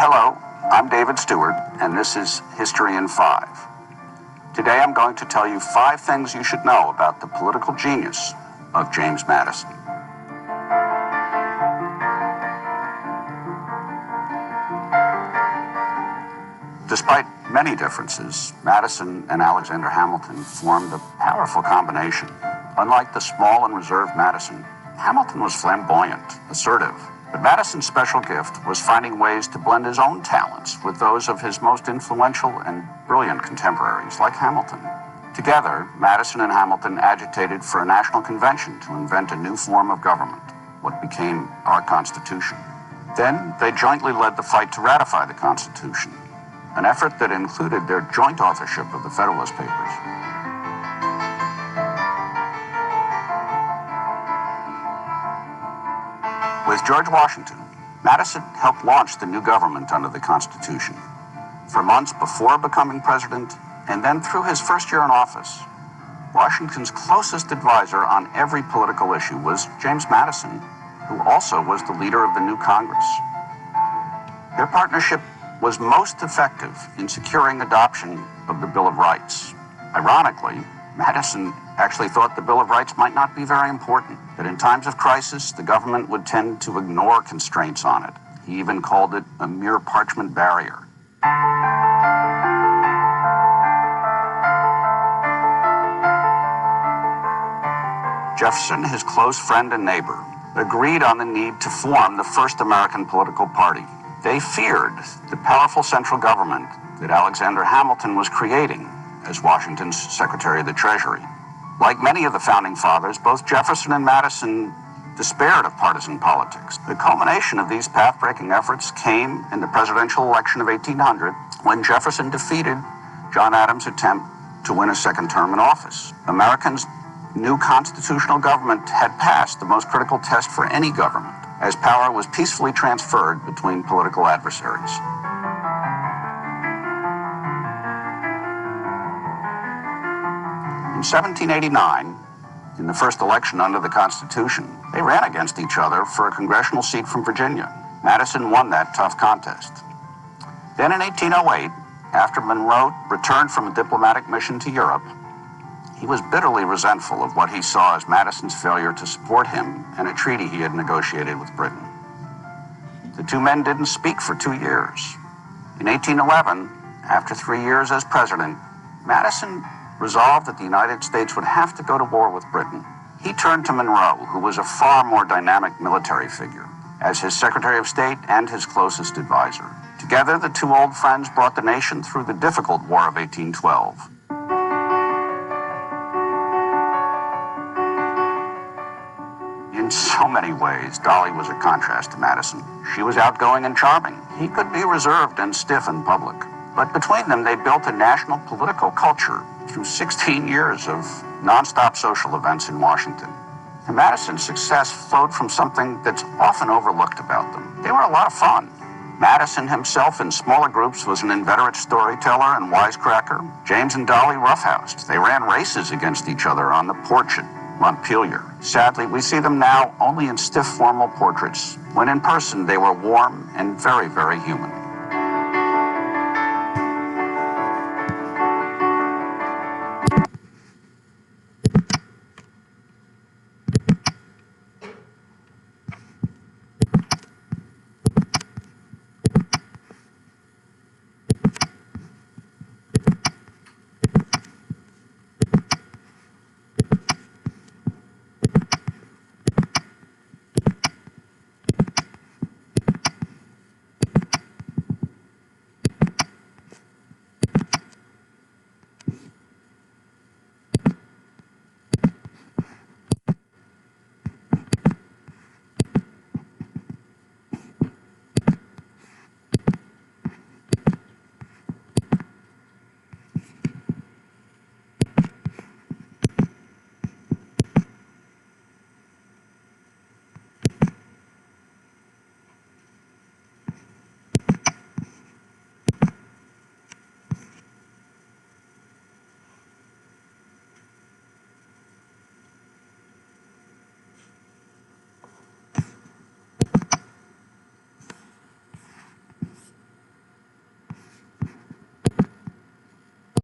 Hello, I'm David Stewart, and this is History in 5. Today I'm going to tell you 5 things you should know about the political genius of James Madison. Despite many differences, Madison and Alexander Hamilton formed a powerful combination. Unlike the small and reserved Madison, Hamilton was flamboyant, assertive. But Madison's special gift was finding ways to blend his own talents with those of his most influential and brilliant contemporaries, like Hamilton. Together, Madison and Hamilton agitated for a national convention to invent a new form of government, what became our Constitution. Then, they jointly led the fight to ratify the Constitution, an effort that included their joint authorship of the Federalist Papers. With George Washington, Madison helped launch the new government under the Constitution. For months before becoming president, and then through his first year in office, Washington's closest advisor on every political issue was James Madison, who also was the leader of the new Congress. Their partnership was most effective in securing adoption of the Bill of Rights. Ironically, Madison actually thought the Bill of Rights might not be very important, that in times of crisis, the government would tend to ignore constraints on it. He even called it a mere parchment barrier. Jefferson, his close friend and neighbor, agreed on the need to form the first American political party. They feared the powerful central government that Alexander Hamilton was creating as Washington's Secretary of the Treasury. Like many of the Founding Fathers, both Jefferson and Madison despaired of partisan politics. The culmination of these path-breaking efforts came in the presidential election of 1800, when Jefferson defeated John Adams' attempt to win a second term in office. Americans' new constitutional government had passed the most critical test for any government, as power was peacefully transferred between political adversaries. In 1789, in the first election under the Constitution, they ran against each other for a congressional seat from Virginia. Madison won that tough contest. Then in 1808, after Monroe returned from a diplomatic mission to Europe, he was bitterly resentful of what he saw as Madison's failure to support him and a treaty he had negotiated with Britain. The two men didn't speak for 2 years. In 1811, after 3 years as president, Madison resolved that the United States would have to go to war with Britain. He turned to Monroe, who was a far more dynamic military figure, as his Secretary of State and his closest advisor. Together, the two old friends brought the nation through the difficult War of 1812. In so many ways, Dolly was a contrast to Madison. She was outgoing and charming. He could be reserved and stiff in public. But between them, they built a national political culture through 16 years of nonstop social events in Washington. And Madison's success flowed from something that's often overlooked about them. They were a lot of fun. Madison himself in smaller groups was an inveterate storyteller and wisecracker. James and Dolly roughhoused. They ran races against each other on the porch at Montpelier. Sadly, we see them now only in stiff formal portraits, when in person they were warm and very, very human.